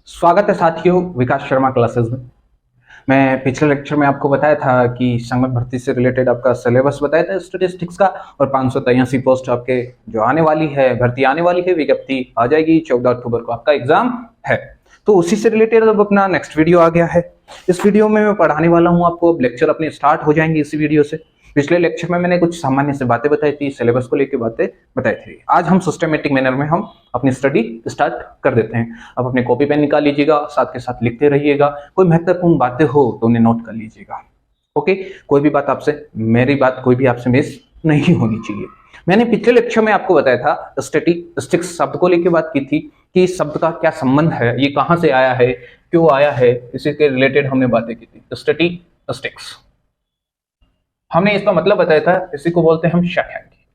स्वागत है साथियों विकास शर्मा क्लासेस में। मैं पिछले लेक्चर में आपको बताया था कि संगत भर्ती से रिलेटेड आपका सिलेबस बताया था स्टैटिस्टिक्स का, और 583 पोस्ट आपके जो आने वाली है, भर्ती आने वाली है, विज्ञप्ति आ जाएगी 14 अक्टूबर को आपका एग्जाम है। तो उसी से रिलेटेड अब अपना नेक्स्ट वीडियो आ गया है। इस वीडियो में मैं पढ़ाने वाला हूँ आपको, अब लेक्चर अपने स्टार्ट हो जाएंगे इसी वीडियो से। पिछले लेक्चर में मैंने कुछ सामान्य से बातें बताई थी, सिलेबस को लेकर बातें बताई थी। आज हम सिस्टमेटिक मैनर में हम अपनी स्टडी स्टार्ट कर देते हैं। अब अपने कॉपी पेन निकाल लीजिएगा, साथ के साथ लिखते रहिएगा। कोई महत्वपूर्ण बातें हो तो उन्हें नोट कर लीजिएगा। ओके, कोई भी बात आपसे, मेरी बात कोई भी आपसे मिस नहीं होनी चाहिए। मैंने पिछले लेक्चर में आपको बताया था स्टैटिस्टिक्स शब्द को लेकर बात की थी कि इस शब्द का क्या संबंध है, ये कहां से आया है, क्यों आया है, इसी के रिलेटेड हमने बातें की थी। स्टैटिस्टिक्स हमने इसका मतलब बताया था, इसी को बोलते हैं हम सांख्यिकी।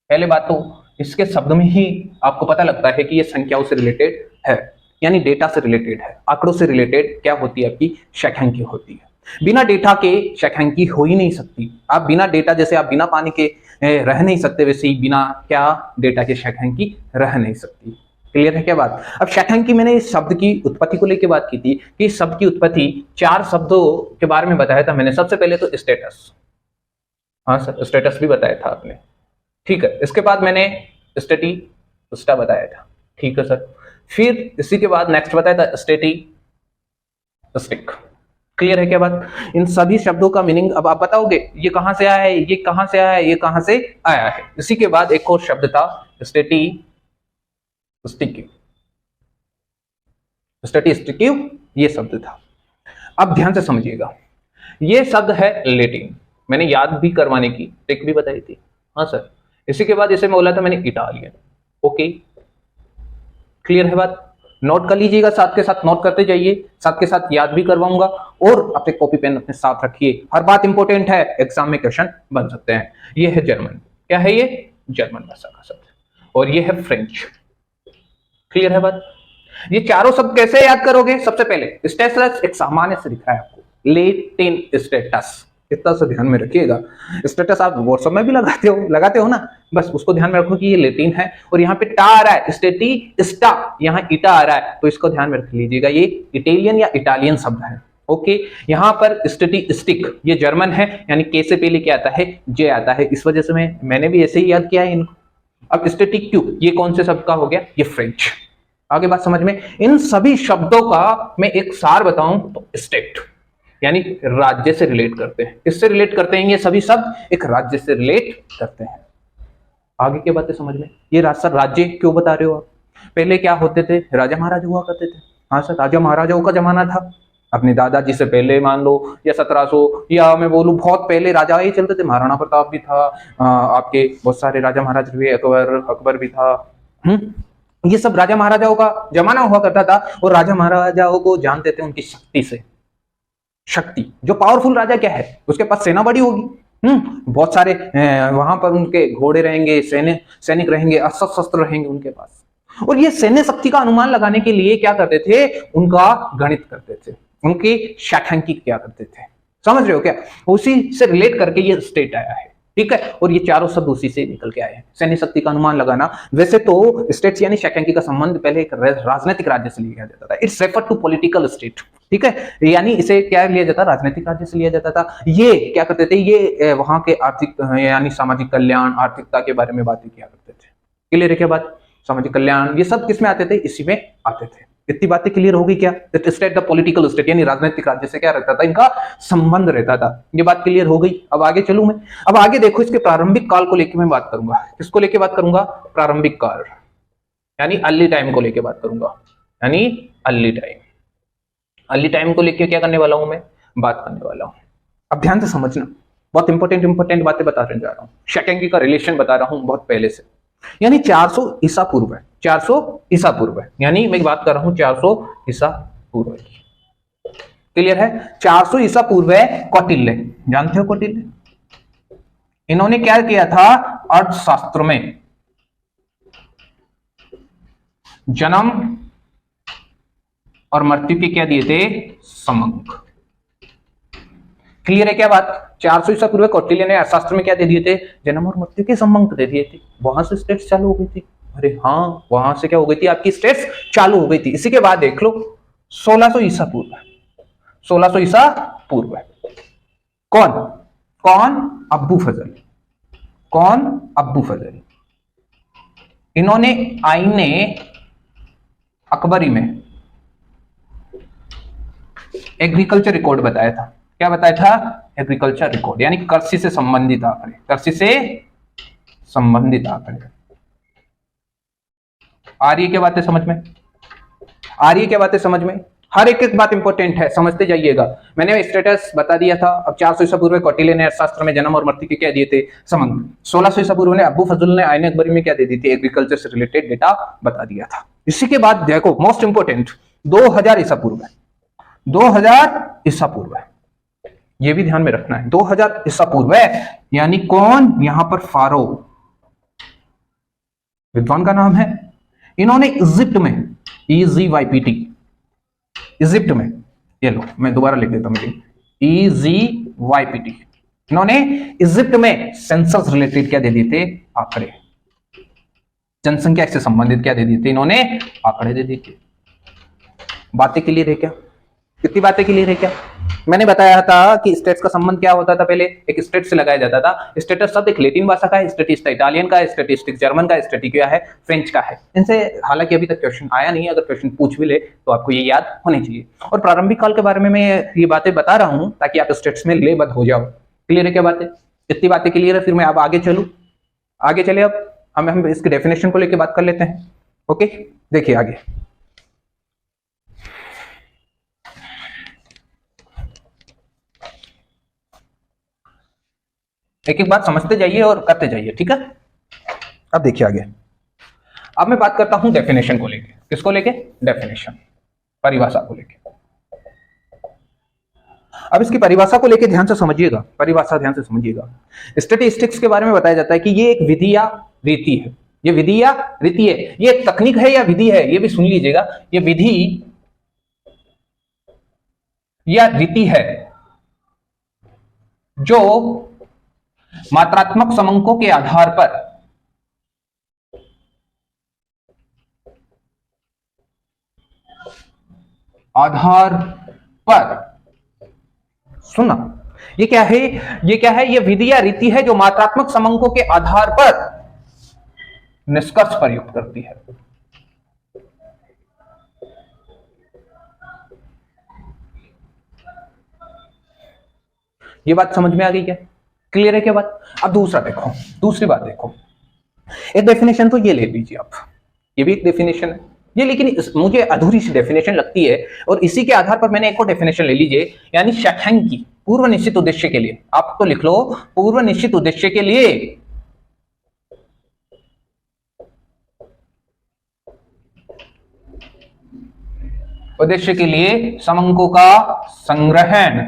पहले बात तो इसके शब्द में ही आपको पता लगता है कि ये संख्याओं से रिलेटेड है, यानी डेटा से रिलेटेड है, आंकड़ों से रिलेटेड क्या होती है, आपकी सांख्यिकी होती है। बिना डेटा के सांख्यिकी हो ही नहीं सकती। आप बिना डेटा, जैसे आप बिना पानी के रह नहीं सकते, वैसे ही बिना क्या डेटा के सांख्यिकी रह नहीं सकती। क्लियर है क्या बात? अब सांख्यिकी, मैंने इस शब्द की उत्पत्ति को लेकर बात की थी कि इस शब्द की उत्पत्ति 4 शब्दों के बारे में बताया था मैंने। सबसे पहले तो स्टेटस, हाँ सर, स्टेटस भी बताया था आपने, ठीक है। इसके बाद मैंने स्टैटिस्टिक्स बताया था, ठीक है सर। फिर इसी के बाद नेक्स्ट बताया था स्टैटिस्टिक। क्लियर है क्या बात? इन सभी शब्दों का मीनिंग अब आप बताओगे, ये कहां से आया है, ये कहां से आया है, ये कहां से आया है। इसी के बाद एक और शब्द था स्टैटिस्टिक्यू, ये शब्द था। अब ध्यान से समझिएगा, ये शब्द है लैटिन। मैंने याद भी करवाने की ट्रिक भी बताई थी, हाँ सर। इसी के बाद इसे मैं बोला था मैंने इटालियन। ओके, क्लियर है बात? नोट कर लीजिएगा, साथ के साथ नोट करते जाइए, साथ के साथ याद भी करवाऊंगा। और अपने कॉपी पेन अपने साथ रखिए, हर बात इंपॉर्टेंट है, एग्जाम में क्वेश्चन बन सकते हैं। ये है जर्मन, क्या है ये? जर्मन भाषा का शब्द। और ये है फ्रेंच। क्लियर है बात? ये चारों शब्द कैसे याद करोगे? सबसे पहले स्टेटस एक सामान्य से दिख रहा है आपको, लेटिन स्टेटस, इतना सा ध्यान में रखिएगा। स्टेटस आप व्हाट्सएप में भी लगाते हो ना, बस उसको ध्यान में रखो कि ये लेटिन है। और यहाँ पे टा आ रहा है, स्टेटिस्टा, यहाँ इटा आ रहा है, तो इसको ध्यान में रख लीजिएगा, ये इटालियन या इटालियन शब्द है। ओके, यहाँ पर स्टैटिस्टिक ये जर्मन है, यानी के से पहले क्या आता है? जे आता है। इस वजह से मैंने भी ऐसे ही याद किया है इनको। अब स्टैटिक्यू, ये कौन से शब्द का हो गया? ये फ्रेंच। आगे बात समझ में? इन सभी शब्दों का मैं एक सार बताऊं तो स्टेट, यानी राज्य से रिलेट करते हैं। किससे रिलेट करते हैं? ये सभी शब्द एक राज्य से रिलेट करते हैं। आगे की बातें समझ में? ये सर राज्य क्यों बता रहे हो आप? पहले क्या होते थे? राजा महाराजा हुआ करते थे। हाँ सर, राजा महाराजाओं का जमाना था। अपने दादाजी से पहले मान लो, या 1700, या मैं बोलूं बहुत पहले राजा ही चलते थे। महाराणा प्रताप भी था, आपके बहुत सारे राजा महाराजा भी, अकबर भी था। ये सब राजा महाराजाओं का जमाना हुआ करता था, और राजा महाराजाओं को जानते थे उनकी शक्ति से। शक्ति, जो पावरफुल राजा क्या है, उसके पास सेना बड़ी होगी, बहुत सारे वहां पर उनके घोड़े रहेंगे, सैनिक रहेंगे, अस्त्र शस्त्र रहेंगे उनके पास। और ये सैन्य शक्ति का अनुमान लगाने के लिए क्या करते थे? उनका गणित करते थे, उनकी सांख्यिकी क्या करते थे। समझ रहे हो क्या? उसी से रिलेट करके ये स्टेट आया है, ठीक है। और ये चारों शब्द उसी से निकल के आए हैं, सैन्य शक्ति का अनुमान लगाना। वैसे तो स्टेट्स यानी सांख्यिकी का संबंध पहले एक राजनीतिक राज्य से लिया जाता था। It's refer to political state, ठीक है, यानी इसे क्या लिया जाता? राजनीतिक राज्य से लिया जाता था। ये क्या करते थे? ये वहां के आर्थिक यानी सामाजिक कल्याण, आर्थिकता के बारे में बातें किया करते थे। क्लियर है क्या बात? सामाजिक कल्याण ये सब किसमें आते थे? इसी में आते थे। इतनी बातें क्लियर होगी क्या? स्टेट द पॉलिटिकल स्टेट, यानी राजनीतिक राज्य से क्या रहता था? इनका संबंध रहता था। ये बात क्लियर हो गई। अब आगे चलूं मैं। अब आगे देखो, इसके प्रारंभिक काल को लेकर मैं बात करूंगा। किसको लेकर बात करूंगा? प्रारंभिक काल, यानी अर्ली टाइम को लेकर बात करूंगा, यानी अर्ली टाइम। अर्ली टाइम को लेकर क्या करने वाला हूं मैं? बात करने वाला हूं। अब ध्यान से समझना, बहुत इंपॉर्टेंट बातें बताने जा रहा हूं। सांख्यिकी का रिलेशन बता रहा हूं बहुत पहले से, यानी 400 ईसा पूर्व है। 400 ईसा पूर्व है, यानी मैं बात कर रहा हूं 400 ईसा पूर्व की। क्लियर है? 400 ईसा पूर्व है कौटिल्य, जानते हो कौटिल्य? इन्होंने क्या किया था? अर्थशास्त्र में जन्म और मृत्यु के क्या दिए थे? समंक। क्लियर है क्या बात? 400 ईसा पूर्व कौटिल्य ने अर्थशास्त्र में क्या दे दिए थे? जन्म और मृत्यु के संबंध दे दिए थे। वहां से स्टेट्स चालू हो गई थी। अरे हाँ, वहां से क्या हो गई थी, आपकी स्टेट्स चालू हो गई थी। इसी के बाद देख लो 1600 ईसा पूर्व, 1600 ईसा पूर्व कौन कौन अब्बू फजल, कौन अब्बू फजल, इन्होंने आईने अकबरी में एग्रीकल्चर रिकॉर्ड बताया था। क्या बताया था? एग्रीकल्चर रिकॉर्ड, यानी कृषि से संबंधित आंकड़े, कृषि से संबंधित आंकड़े। आ रही है क्या बातें समझ में? आ रही है क्या बातें समझ में? हर एक एक बात इंपॉर्टेंट है, समझते जाइएगा। मैंने स्टेटस बता दिया था। अब 400 ईसा पूर्व कौटिल्य ने अर्थशास्त्र में जन्म और मृत्यु के क्या दिए थे? संबंध। 1600 ईसा पूर्व ने अब्बू फजल ने आईने अकबरी में क्या दे दी थी? एग्रीकल्चर से रिलेटेड डेटा बता दिया था। इसी के बाद देखो मोस्ट इंपोर्टेंट 2000 ईसा पूर्व, 2000 ईसा पूर्व, ये भी ध्यान में रखना है। 2000 ईसा पूर्व यानी कौन? यहां पर फारो विद्वान का नाम है। इन्होंने इजिप्ट में, EGYPT, इजिप्ट में, ये लो मैं दोबारा लिख देता हूं, EGYPT, इन्होंने इजिप्ट में सेंसस रिलेटेड क्या दे दिए थे? आंकड़े, जनसंख्या से संबंधित क्या दे दिए थे? इन्होंने आंकड़े दे दिए थे। बातें क्लियर है क्या? कितनी बातें क्लियर है क्या? मैंने बताया था कि स्टेट्स का संबंध क्या होता था, पहले एक स्टेट से लगाया जाता था। स्टेटस शब्द एक लैटिन भाषा का है, स्टेटिस्टा इटालियन का है, स्टेटिस्टिक जर्मन का है, स्टेटिकिया है फ्रेंच का है। इनसे हालांकि अभी तक क्वेश्चन आया नहीं है, अगर क्वेश्चन पूछ भी ले तो आपको ये याद होनी चाहिए। और प्रारंभिक काल के बारे में मैं ये बातें बता रहा हूं ताकि आप स्टेट्स में लेबद्ध हो जाओ। क्लियर है क्या बातें? इतनी बातें क्लियर है, फिर मैं अब आगे चलूं। आगे चले, अब हम इसके डेफिनेशन को लेकर बात कर लेते हैं। ओके, देखिए आगे। एक एक बात समझते जाइए और करते जाइए, ठीक है? अब देखिए आगे। अब मैं बात करता हूं डेफिनेशन को लेके। किसको लेके? डेफिनेशन, परिभाषा को लेके। अब इसकी परिभाषा को लेके ध्यान से समझिएगा, परिभाषा ध्यान से समझिएगा। स्टैटिस्टिक्स के बारे में बताया जाता है कि ये एक विधि या रीति है। ये विधि या रीति है, ये एक तकनीक है या विधि है, ये भी सुन लीजिएगा। ये विधि या रीति है जो मात्रात्मक समंकों के आधार पर सुना, ये क्या है? ये क्या है? ये विधि या रीति है जो मात्रात्मक समंकों के आधार पर निष्कर्ष प्रयुक्त करती है। ये बात समझ में आ गई क्या? क्लियर है क्या बात? अब दूसरा देखो, दूसरी बात देखो। एक डेफिनेशन तो ये ले लीजिए आप, ये भी एक डेफिनेशन है ये, लेकिन मुझे अधूरी सी डेफिनेशन लगती है और इसी के आधार पर मैंने एक और डेफिनेशन ले लीजिए, यानी शैक्षणिक, पूर्व निश्चित उद्देश्य के लिए। आप तो लिख लो, पूर्व निश्चित उद्देश्य के लिए समंकों का संग्रहण,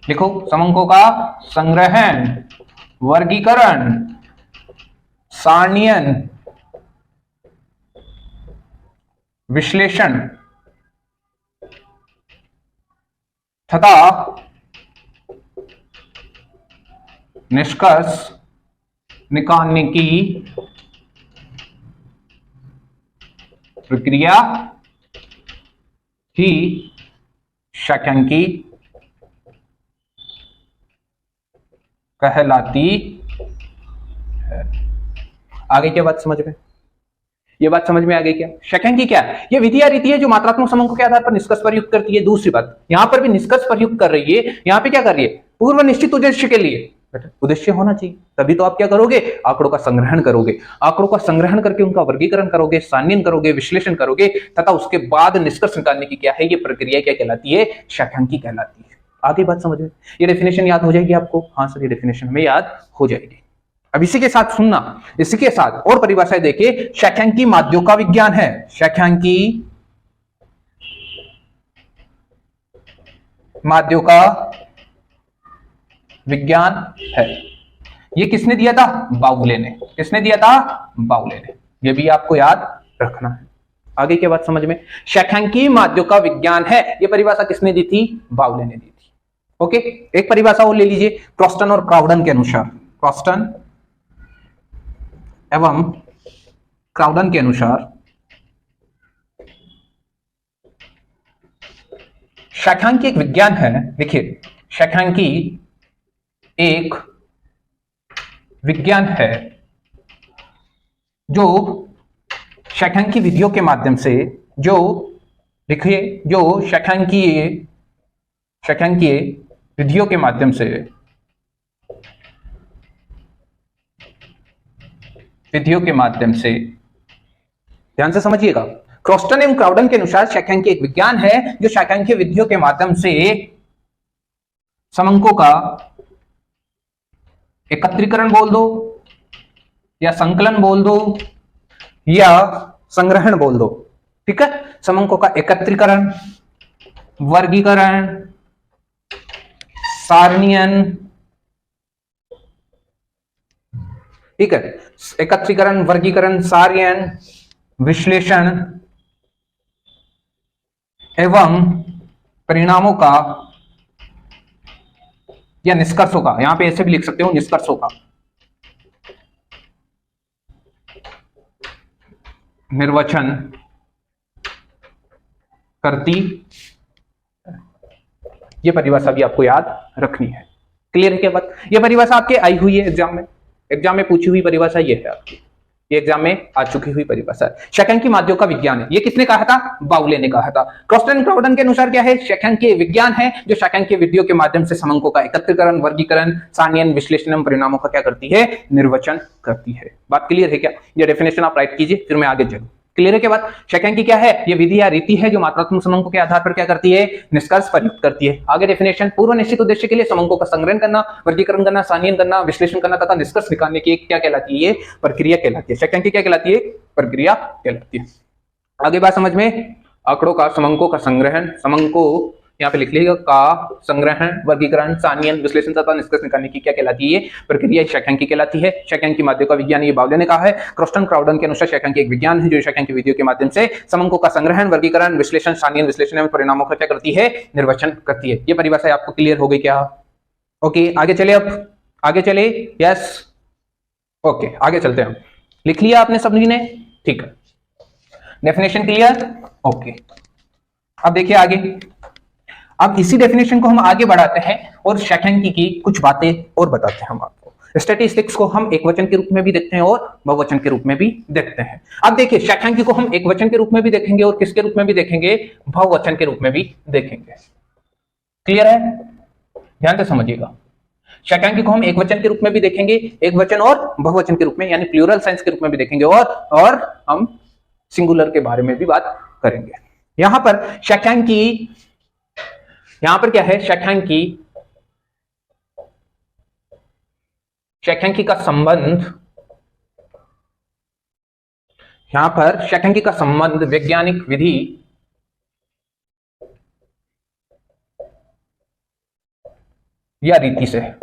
लिखो, समंकों का संग्रहण, वर्गीकरण, सारणीयन, विश्लेषण तथा निष्कर्ष निकालने की प्रक्रिया ही शैक्षणिकी कहलाती है। आगे क्या बात समझ में? ये बात समझ में आ गई क्या? शैक्षणिकी क्या है? ये विधि या रीति है जो मात्रात्मक समंकों के आधार पर निष्कर्ष प्रयुक्त करती है। दूसरी बात, यहां पर भी निष्कर्ष प्रयुक्त कर रही है। यहां पे क्या कर रही है? पूर्व निश्चित उद्देश्य के लिए। उद्देश्य होना चाहिए, तभी तो आप क्या करोगे? आंकड़ों का संग्रहण करोगे। आंकड़ों का संग्रहण करके उनका वर्गीकरण करोगे, सारणीयन करोगे, विश्लेषण करोगे तथा उसके बाद निष्कर्ष निकालने की क्या है? ये प्रक्रिया क्या कहलाती है? शैक्षणिकी कहलाती है। आगे बात समझ में? ये डेफिनेशन याद हो जाएगी आपको? हाँ सर, ये डेफिनेशन हमें याद हो जाएगी। अब इसी के साथ सुनना, इसी के साथ और परिभाषाएं देखिए। शैक्षणिकी माध्यों का विज्ञान है। शैक्षणिकी माध्यों का विज्ञान है। ये किसने दिया था? बाउले ने। किसने दिया था? बाउले ने। ये भी आपको याद रखना है। आगे क्या बात समझ में? शैक्षणिकी माध्यों का विज्ञान है, ये परिभाषा किसने दी थी? बाउले ने दी थी। ओके, एक परिभाषा और ले लीजिए क्रॉस्टन और क्राउडन के अनुसार। क्रॉस्टन एवं क्राउडन के अनुसार शैखांकी एक विज्ञान है। देखिए, शैखांकी एक विज्ञान है जो शैखांकी विधियों के माध्यम से, जो देखिए, जो शैखांकीय विधियों के माध्यम से, ध्यान से समझिएगा, क्रॉस्टन एवं क्राउडन के अनुसार शैखांकी एक विज्ञान है जो शैखांकीय विधियों के माध्यम से समंकों का एकत्रीकरण बोल दो, या संकलन बोल दो, या संग्रहण बोल दो। ठीक है, समंकों का एकत्रीकरण, वर्गीकरण, सारणीयन, ठीक है, एकत्रीकरण, वर्गीकरण, सारणीयन, विश्लेषण एवं परिणामों का या निष्कर्षों का, यहां पे ऐसे भी लिख सकते हो, निष्कर्षों का निर्वचन करती। यह परिभाषा भी आपको याद रखनी है। क्लियर है क्या बात? यह परिभाषा आपके आई हुई है एग्जाम में पूछी हुई परिभाषा यह है आपकी, ये एग्जाम में आ चुकी हुई परिभाषा है। शैखांकी माध्ययों का विज्ञान है, ये किसने कहा था? बाउले ने कहा था। क्रॉस्टन क्राउडन के अनुसार क्या है? शैखांकी विज्ञान है जो शैखांकी विधियों के माध्यम से समंकों का एकत्रीकरण, वर्गीकरण, सारणीयन, विश्लेषण एवं परिणामों का क्या करती है? निर्वचन करती है। बात क्लियर है क्या? ये डेफिनेशन आप राइट कीजिए, फिर मैं आगे चलूं। क्लियर है क्या बात? शैखांकी क्या है? ये विधि या रीति है जो मात्रात्मक समंकों के आधार पर क्या करती है? निष्कर्ष प्रयुक्त करती है। आगे डेफिनेशन, पूर्व निश्चित उद्देश्य के लिए समंकों का संग्रहण करना, वर्गीकरण करना, सारणीयन करना, विश्लेषण करना तथा निष्कर्ष निकालने की एक क्या कहलाती है? ये प्रक्रिया कहलाती है। शैखांकी क्या कहलाती है? प्रक्रिया कहलाती है। आगे बात समझ में, आंकड़ों का, समंकों का संग्रहण, समंकों यहाँ पे लिख लीजिएगा, का संग्रहण, वर्गीकरण, सारणीयन, विश्लेषण तथा निष्कर्ष निकालने की क्या कहलाती है? प्रक्रिया शैखांकी कहलाती है। शैखांकी माध्ययों का विज्ञान, ये बाउले ने कहा है। क्रॉस्टन क्राउडन के अनुसार शैखांकी एक विज्ञान है जो शैखांकी विधियों के माध्यम से समंकों का संग्रहण, वर्गीकरण, विश्लेषण, सारणीयन, विश्लेषण एवं परिणामों का क्या करती है? निर्वचन करती है। ये परिभाषा आपको क्लियर हो गई क्या? ओके, आगे चले, अब आगे चले। यस, ओके, आगे चलते हैं। लिख लिया आपने सभी ने? ठीक है, डेफिनेशन क्लियर? ओके, अब देखिए आगे। अब इसी डेफिनेशन को हम आगे बढ़ाते हैं और शैखांकी की कुछ बातें और बताते हैं हम आपको। स्टैटिस्टिक्स को हम एक वचन के रूप में भी देखते हैं और बहुवचन के रूप में भी देखते हैं। अब देखिए, शैखांकी को हम एक वचन के रूप में भी देखेंगे और किसके रूप में भी देखेंगे? बहुवचन के रूप में भी देखेंगे। क्लियर है? ध्यान से समझिएगा। शैखांकी को हम एक वचन के रूप में भी देखेंगे, एक वचन और बहुवचन के रूप में, यानी प्लूरल सेंस के रूप में भी देखेंगे, और हम सिंगुलर के बारे में भी बात करेंगे। यहां पर शैखांकी, यहां पर क्या है? शैखांकी का संबंध, यहां पर शैखांकी का संबंध वैज्ञानिक विधि या रीति से है।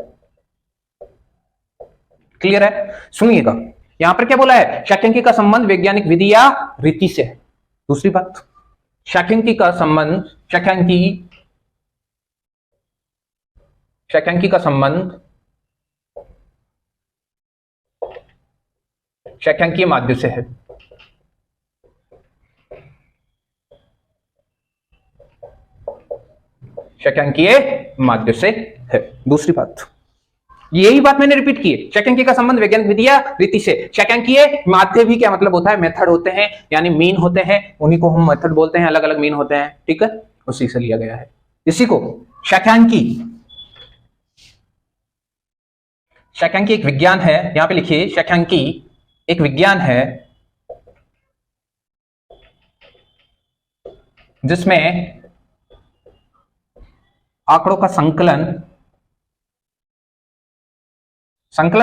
क्लियर है? सुनिएगा, यहां पर क्या बोला है? शैखांकी का संबंध वैज्ञानिक विधि या रीति से है। दूसरी बात, शैखांकी का संबंध, शैखांकी का संबंध शैखांकीय माध्य से है। शैखांकीय माध्य से है। दूसरी बात, यही बात मैंने रिपीट की है। शैखांकी का संबंध वैज्ञानिक विधि या रीति से। शैखांकीय माध्य भी क्या मतलब होता है? मेथड होते हैं, यानी मीन होते हैं, उन्हीं को हम मेथड बोलते हैं। अलग अलग मीन होते हैं, ठीक है, उसी से लिया गया है। इसी को शैखांकी एक विज्ञान है। यहां पे लिखिए, शैखांकी एक विज्ञान है जिसमें आंकड़ों का संकलन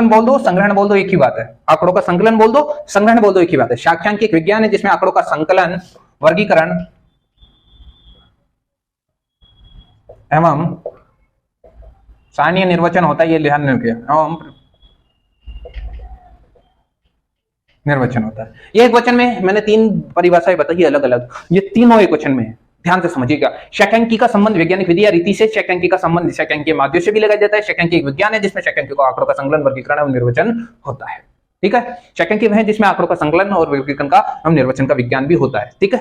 बोल दो, संग्रहण बोल दो, एक ही बात है। आंकड़ों का संकलन बोल दो, संग्रहण बोल दो, एक ही बात है। शैखांकी एक विज्ञान है जिसमें आंकड़ों का संकलन, वर्गीकरण एवं सारणीय निर्वचन होता है, ये ध्यान रखिए, एवं निर्वचन होता है। ये एक वचन में मैंने 3 परिभाषाएं बताई अलग अलग, ये तीनों एक वचन में है। ध्यान से समझिएगा। शैखांकी का संबंध वैज्ञानिक विधि या रीति से, शैखांकी का संबंध शैखांकीय माध्य से भी लगाया जाता है। शैखांकी एक विज्ञान है जिसमें शैखांकी को आंकड़ों का संकलन, वर्गीकरण एवं निर्वचन होता है। ठीक है। शैक्षणिक वह है जिसमें आंकड़ों का संकलन और वर्गीकरण का एवं निर्वचन का विज्ञान भी होता है। ठीक है,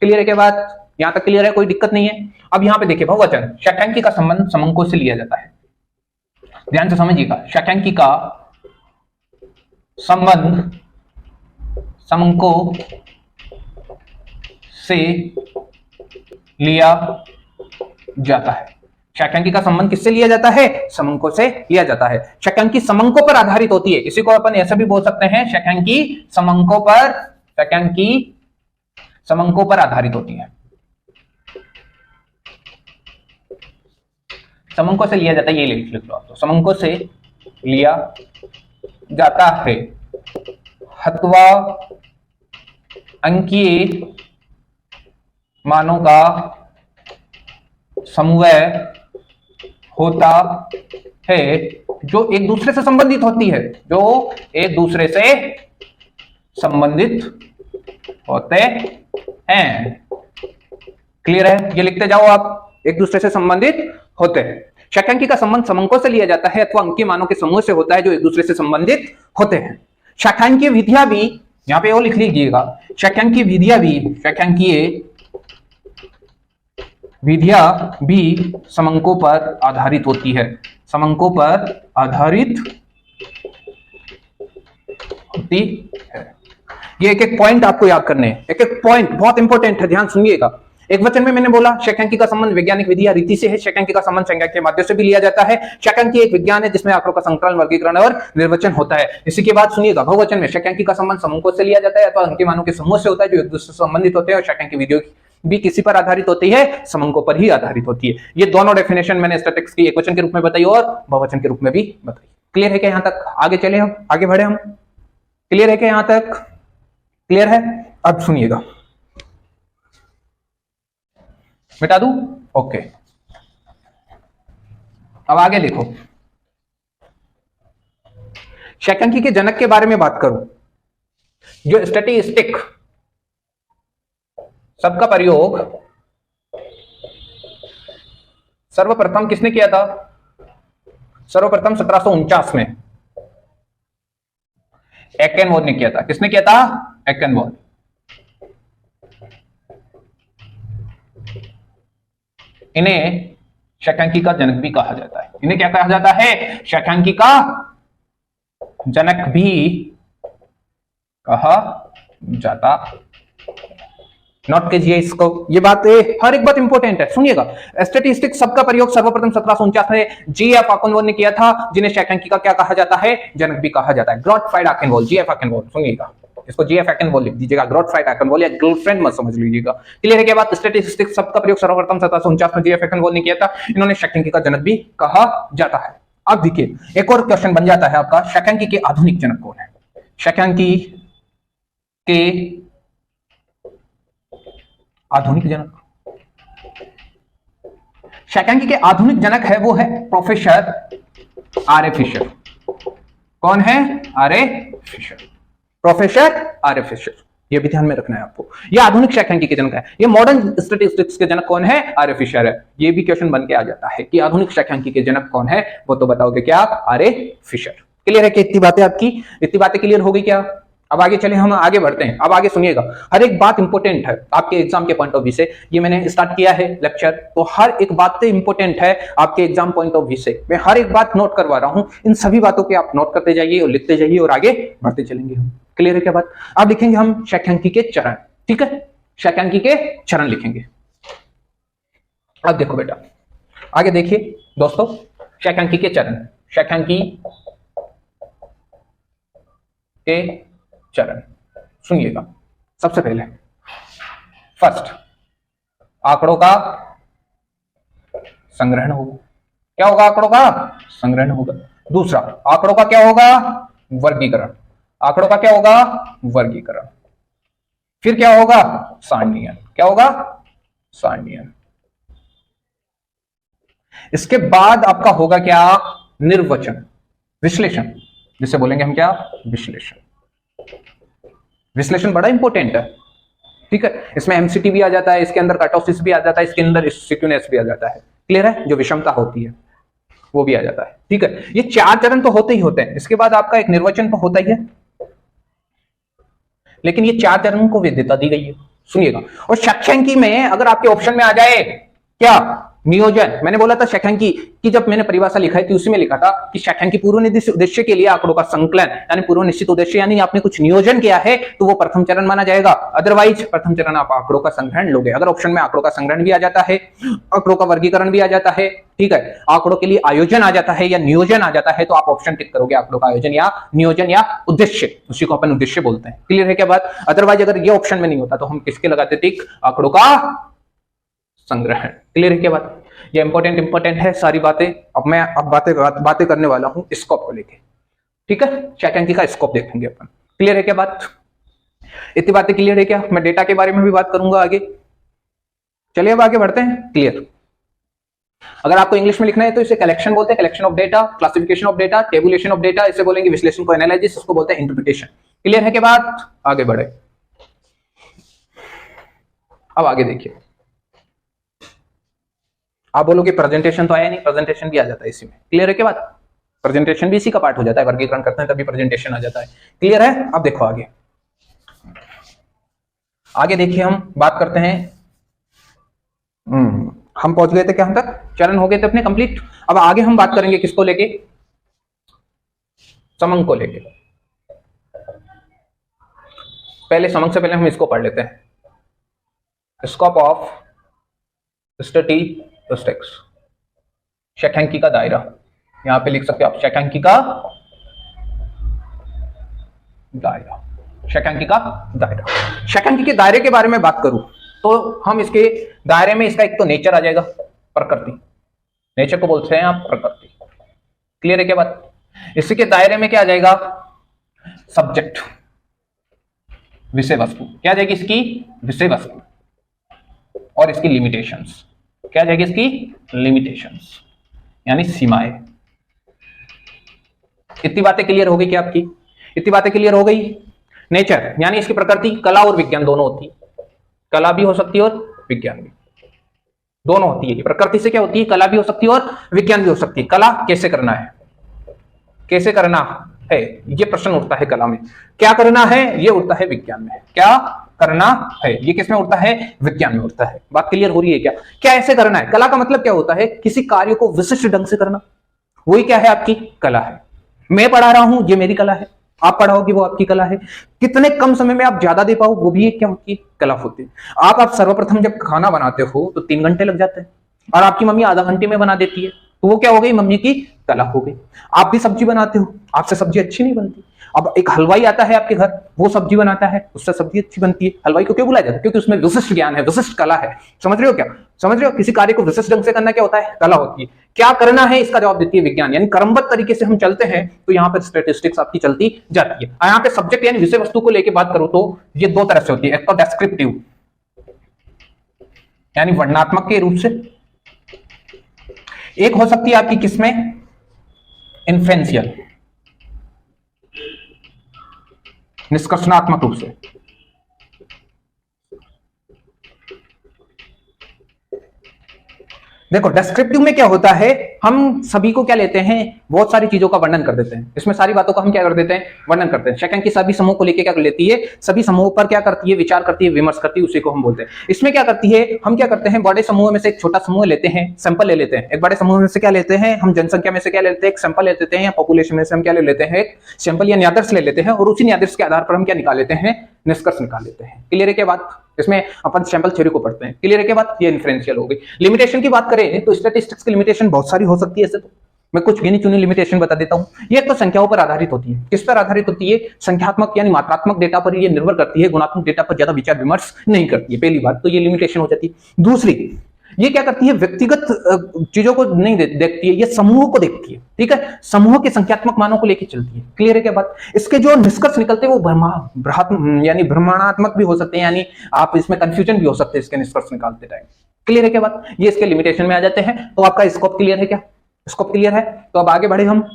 क्लियर है क्या बात? यहां तक क्लियर है, कोई दिक्कत नहीं है। अब यहां पे देखिए बहुवचन, शैक्षणिक का संबंध समंकों से लिया जाता है। ध्यान से समझिएगा, शैक्षणिक का संबंध समंकों से लिया जाता है। शैक्षणिक का संबंध किससे लिया जाता है? समंकों से लिया जाता है। शैक्षणिक समंकों पर आधारित होती है। इसी को अपन ऐसा भी बोल सकते हैं, शैक्षणिक समंकों पर, शैक्षणिक समंकों पर आधारित होती है। समंकों से लिया जाता है, ये लिख लो आप, तो समंकों से लिया जाता है अथवा अंकीय मानों का समूह होता है जो एक दूसरे से संबंधित होती है, जो एक दूसरे से संबंधित होते हैं। क्लियर है? ये लिखते जाओ आप, एक दूसरे से संबंधित होते हैं। शैक्षणिक का संबंध समंकों से लिया जाता है अथवा अंकीय मानों के समूह से होता है जो एक दूसरे से संबंधित होते हैं। शैक्षणिक विधियां भी, यहां पे वो लिख लीजिएगा, शैक्षणिक विधियां भी समंकों पर आधारित होती है, समंकों पर आधारित होती है। ये एक एक पॉइंट आपको याद करने हैं, एक एक पॉइंट बहुत इंपॉर्टेंट है, ध्यान सुनिएगा। एक वचन में मैंने बोला शैक्षणिक का संबंध वैज्ञानिक विधि या रीति से है। शैक्षणिक का संबंध संज्ञा के माध्यम से भी लिया जाता है। शैक्षणिक एक विज्ञान है जिसमें आंकड़ों का संकलन, वर्गीकरण और निर्वचन होता है। इसी के बाद सुनिएगा, बहुवचन में शैक्षणिक का संबंध समूहों से लिया जाता है अथवा अंकीय मानों के समूह से होता है जो एक दूसरे से संबंधित होते हैं। और शैक्षणिक विधियों भी किसी पर आधारित होती है? समंकों पर ही आधारित होती है। ये दोनों डेफिनेशन मैंने स्टैटिस्टिक्स की एक वचन के रूप में बताई और बहुवचन के रूप में भी बताई। क्लियर है क्या यहां तक? आगे चले हम, आगे बढ़े हम। क्लियर है क्या यहां तक? क्लियर है? अब सुनिएगा, मिटा दूं? ओके, अब आगे देखो। शैक्षणिक के जनक के बारे में बात करूं, जो स्टैटिस्टिक सबका प्रयोग सर्वप्रथम किसने किया था? सर्वप्रथम 1749 में एकेनबॉर्न ने किया था। किसने किया था? एकेनबॉर्न। इन्हें शैक्षणिक का जनक भी कहा जाता है। इन्हें क्या कहा जाता है? शैक्षणिक का जनक भी कहा जाता। नोट कीजिए इसको, ये बात हर एक बात इंपॉर्टेंट है, सुनिएगा। स्टैटिस्टिक्स सबका प्रयोग सर्वप्रथम 1749 में जीएफ आकेनबॉर्न ने किया था, जिन्हें शैक्षणिक का क्या कहा जाता है? जनक भी कहा जाता है। गॉटफ्राइड आकेनबॉर्न, जीएफ आकेनबॉर्न, सुनिएगा, इसको जीएफ आकेनबॉर्न लिख दीजिएगा, गॉटफ्राइड आकेनबॉर्न या गर्लफ्रेंड मत समझ लीजिएगा। क्लियर है क्या बात? स्टैटिस्टिक्स सबका प्रयोग सर्वप्रथम 1749 में जीएफ आकेनबॉर्न ने किया था। इन्होंने शैक्षणिक का जनक भी कहा जाता है। अब देखिए, एक और क्वेश्चन बन जाता है आपका, शैक्षणिक के आधुनिक जनक कौन है? शैक्षणिक के आधुनिक जनक, शैक्षणिक के आधुनिक जनक है वो है प्रोफेसर आर ए फिशर। कौन है? R A Fisher, professor R A Fisher. ये भी ध्यान में रखना है आपको, ये आधुनिक शैक्षणिक के जनक है। ये मॉडर्न स्टैटिस्टिक्स के जनक कौन है? आर ए फिशर है। ये भी क्वेश्चन बन के आ जाता है कि आधुनिक शैक्षणिक के जनक कौन है, वो तो बताओगे क्या आप? Are A Fisher. क्लियर है कि इतनी बातें आपकी, इतनी बातें क्लियर हो गई क्या? अब आगे चले, हम आगे बढ़ते हैं। अब आगे सुनिएगा, हर एक बात इंपॉर्टेंट है आपके एग्जाम के पॉइंट ऑफ व्यू से। ये मैंने स्टार्ट किया है लेक्चर, तो हर एक बात इंपॉर्टेंट है आपके एग्जाम पॉइंट ऑफ व्यू से। मैं हर एक बात नोट करवा रहा हूं, इन सभी बातों के आप नोट करते जाइए और लिखते जाइए और आगे बढ़ते चलेंगे हम। क्लियर है क्या बात? अब लिखेंगे हम शैक्षणिक के चरण, ठीक है? शैक्षणिक के चरण लिखेंगे। अब देखो बेटा, आगे देखिए दोस्तों, शैक्षणिक के चरण, शैक्षणिक के चरण सुनिएगा। सबसे पहले फर्स्ट, आंकड़ों का संग्रहण होगा। क्या होगा? आंकड़ों का संग्रहण होगा। दूसरा, आंकड़ों का क्या होगा? वर्गीकरण। आंकड़ों का क्या होगा? वर्गीकरण। फिर क्या होगा? सारणीयन। क्या होगा? सारणीयन। इसके बाद आपका होगा क्या? निर्वचन, विश्लेषण, जिसे बोलेंगे हम क्या? विश्लेषण। विश्लेषण बड़ा इंपॉर्टेंट है, ठीक है? इसमें एमसीटी भी आ जाता है, इसके अंदर कर्टोसिस भी आ जाता है, इसके अंदर सिक्वेंस भी आ जाता है। क्लियर है? जो विषमता होती है वो भी आ जाता है, ठीक है? ये चार चरण तो होते ही होते हैं। इसके बाद आपका एक निर्वचन तो होता ही है, लेकिन ये 4 चरण को वैधता दी गई है, सुनिएगा। और शैक्षणिकी में अगर आपके ऑप्शन में आ जाए क्या, नियोजन, मैंने बोला था शैक्षणिकी की जब मैंने परिभाषा लिखा है तो उसी में लिखा था कि शैक्षणिकी पूर्व निर्दिष्ट उद्देश्य के लिए आंकड़ों का संकलन, यानी पूर्व निश्चित उद्देश्य, यानी आपने कुछ नियोजन किया है तो वो प्रथम चरण माना जाएगा। अदरवाइज प्रथम चरण आप आंकड़ों का संग्रहण लोगे। अगर ऑप्शन में आंकड़ों का संग्रहण भी आ जाता है, आंकड़ों का वर्गीकरण भी आ जाता है, ठीक है, आंकड़ों के लिए आयोजन आ जाता है या नियोजन आ जाता है, तो आप ऑप्शन टिक करोगे, आंकड़ों का आयोजन या नियोजन या उद्देश्य, उसी को अपन उद्देश्य बोलते हैं। क्लियर है क्या बात? अदरवाइज अगर ये ऑप्शन में नहीं होता तो हम किसके लगाते टिक, आंकड़ों का संग्रहण। क्लियर है क्या बात? ये इंपॉर्टेंट है सारी बातें। अब मैं बातें करने वाला हूं स्कोप को लेके, ठीक है, शैक्षणिकी का स्कोप देखेंगे अपन। क्लियर है क्या बात? इतनी बातें क्लियर है क्या? मैं डेटा के बारे में भी बात करूंगा आगे। चलिए अब आगे बढ़ते हैं। क्लियर? अगर आपको इंग्लिश में लिखना है तो इसे कलेक्शन बोलते हैं, collection of data, classification of data, tabulation of data, इसे बोलेंगे विश्लेषण को एनालिसिस, इसको बोलते हैं इंटरप्रिटेशन। क्लियर है क्या बात? आगे बढ़े। अब आगे देखिए, आप बोलोगे प्रेजेंटेशन तो आया नहीं, प्रेजेंटेशन भी आ जाता है इसी में। क्लियर है क्या बात? प्रेजेंटेशन भी इसी का पार्ट हो जाता है, वर्गीकरण करते हैं तभी प्रेजेंटेशन आ जाता है। क्लियर है? अब देखो आगे, आगे देखिए, हम बात करते हैं, हम पहुंच गए थे क्या, हम तक चरण हो गए थे अपने कंप्लीट। अब आगे हम बात करेंगे किसको लेके, समंग को लेके। पहले समंग से पहले हम इसको पढ़ लेते हैं, स्कोप ऑफ स्टैटिस्टिक्स, शैक्षणिकी का दायरा। यहां पे लिख सकते हो आप शैक्षणिकी का दायरा, शैक्षणिकी का दायरा। शैक्षणिकी के दायरे के बारे में बात करूं तो हम इसके दायरे में, इसका एक तो नेचर आ जाएगा, प्रकृति, नेचर को बोलते हैं आप प्रकृति। क्लियर है क्या बात? इसी के दायरे में क्या आ जाएगा, सब्जेक्ट, विषय वस्तु, क्या आ जाएगी इसकी, विषय वस्तु, और इसकी लिमिटेशंस, क्या आ जाएगी इसकी, लिमिटेशंस, यानी सीमाएं। इतनी बातें क्लियर हो गई क्या आपकी? इतनी बातें क्लियर हो गई। नेचर यानी इसकी प्रकृति, कला और विज्ञान दोनों होती है, कला भी हो सकती है और विज्ञान भी, दोनों होती है। प्रकृति से क्या होती है, कला भी हो सकती है और विज्ञान भी हो सकती है। कला कैसे करना है, कैसे करना है, ये प्रश्न उठता है कला में। क्या करना है, ये उठता है विज्ञान में। क्या करना है, ये किसमें उठता है, विज्ञान में उठता है। बात क्लियर हो रही है क्या? क्या ऐसे करना है, कला का मतलब क्या होता है, किसी कार्य को विशिष्ट ढंग से करना, वही क्या है, आपकी कला है। मैं पढ़ा रहा हूं, ये मेरी कला है, आप पढ़ाओगे वो आपकी कला है। कितने कम समय में आप ज्यादा दे पाओ, वो भी एक क्या होती है, कला होती है। आप सर्वप्रथम जब खाना बनाते हो तो 3 घंटे लग जाते हैं, और आपकी मम्मी आधा घंटे में बना देती है, तो वो क्या हो गई, मम्मी की कला हो गई। आप भी सब्जी बनाते हो, आपसे सब्जी अच्छी नहीं बनती। अब एक हलवाई आता है आपके घर, वो सब्जी बनाता है, उससे सब्जी अच्छी बनती है। हलवाई को क्यों बुलाया जाता है, क्योंकि उसमें विशिष्ट ज्ञान है, विशिष्ट कला है। समझ रहे हो क्या? समझ रहे हो? किसी कार्य को विशिष्ट ढंग से करना क्या होता है, कला होती है। क्या करना है, इसका जवाब देती है विज्ञान। यानी क्रमबद्ध तरीके से हम चलते हैं तो यहाँ पे स्टैटिस्टिक्स आपकी चलती जाती है। यहाँ पे सब्जेक्ट यानी विषय वस्तु को लेकर बात करूं तो ये 2 तरह से होती है। एक तो डेस्क्रिप्टिव यानी वर्णनात्मक के रूप से, एक हो सकती है आपकी किसमें, इन्फ्रेंशियल, निष्कर्षणात्मक रूप से। देखो डेस्क्रिप्टिव में क्या होता है, हम सभी को क्या लेते हैं, बहुत सारी चीजों का वर्णन कर देते हैं। इसमें सारी बातों का हम क्या कर देते हैं, वर्णन करते हैं। सेकंड की सभी समूह को लेकर क्या कर लेती है, सभी समूहों पर क्या करती है, विचार करती है, विमर्श करती है, उसी को हम बोलते हैं। इसमें क्या करती है, हम क्या करते हैं, बड़े समूह में से एक छोटा समूह लेते हैं, सैंपल ले लेते हैं। एक बड़े समूह में से क्या लेते हैं, हम जनसंख्या में से क्या लेते हैं, एक सैंपल ले लेते हैं, या पॉपुलेशन में से हम क्या ले लेते हैं, एक सैंपल या न्यादर्श ले लेते हैं, और उसी न्यादर्श के आधार पर हम क्या निकाल लेते हैं, निष्कर्ष निकाल लेते हैं। क्लियर है क्या बात? इसमें अपन सैंपल थ्योरी को पढ़ते हैं। क्लियर है क्या बात? ये इन्फ्रेंशियल हो गई। लिमिटेशन की बात करें तो स्टैटिस्टिक्स की लिमिटेशन बहुत सारी हो सकती है। ऐसे तो मैं कुछ गिनी चुनी लिमिटेशन बता देता हूं। ये तो संख्याओं पर आधारित होती है। किस पर आधारित होती है, संख्यात्मक यानी मात्रात्मक डेटा पर ये निर्भर करती है, गुणात्मक डेटा पर ज्यादा विचार विमर्श नहीं करती है। पहली बात तो ये लिमिटेशन हो जाती है। दूसरी, ये क्या करती है, व्यक्तिगत चीजों को नहीं देखती है, ये समूह को देखती है। ठीक है, समूह के संख्यात्मक मानों को लेकर चलती है। क्लियर है क्या बात? इसके जो निष्कर्ष निकलते हैं वो यानी भ्रमणात्मक भी हो सकते हैं, यानी आप इसमें कंफ्यूजन भी हो सकते हैं इसके निष्कर्ष निकालते टाइम। क्लियर है क्या बात? ये इसके लिमिटेशन में आ जाते हैं। तो आपका स्कोप क्लियर है क्या? स्कोप क्लियर है तो अब आगे बढ़े, हम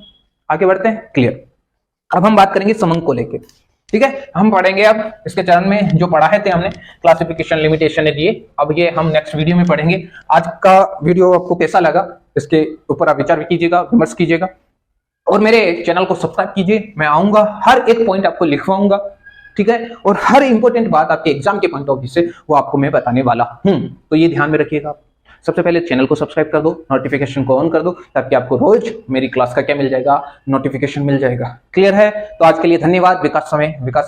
आगे बढ़ते हैं। क्लियर। अब हम बात करेंगे समंग को लेकर। ठीक है, हम पढ़ेंगे अब इसके चरण में जो पढ़ा थे हमने, क्लासिफिकेशन, लिमिटेशन है ये। अब ये हम नेक्स्ट वीडियो में पढ़ेंगे। आज का वीडियो आपको कैसा लगा, इसके ऊपर आप विचार कीजिएगा, विमर्श कीजिएगा, और मेरे चैनल को सब्सक्राइब कीजिए। मैं आऊंगा, हर एक पॉइंट आपको लिखवाऊंगा, ठीक है, और हर इंपॉर्टेंट बात आपके एग्जाम के पॉइंट ऑफ व्यू से वो आपको मैं बताने वाला हूं, तो ये ध्यान में रखिएगा आप। सबसे पहले चैनल को सब्सक्राइब कर दो, नोटिफिकेशन को ऑन कर दो, ताकि आपको रोज मेरी क्लास का क्या मिल जाएगा, नोटिफिकेशन मिल जाएगा। क्लियर है? तो आज के लिए धन्यवाद। विकास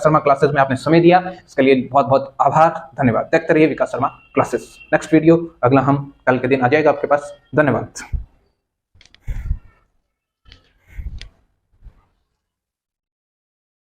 शर्मा क्लासेस में आपने समय दिया, इसके लिए बहुत बहुत आभार, धन्यवाद। देखते रहिए विकास शर्मा क्लासेस। नेक्स्ट वीडियो अगला हम कल के दिन आ जाएगा आपके पास। धन्यवाद।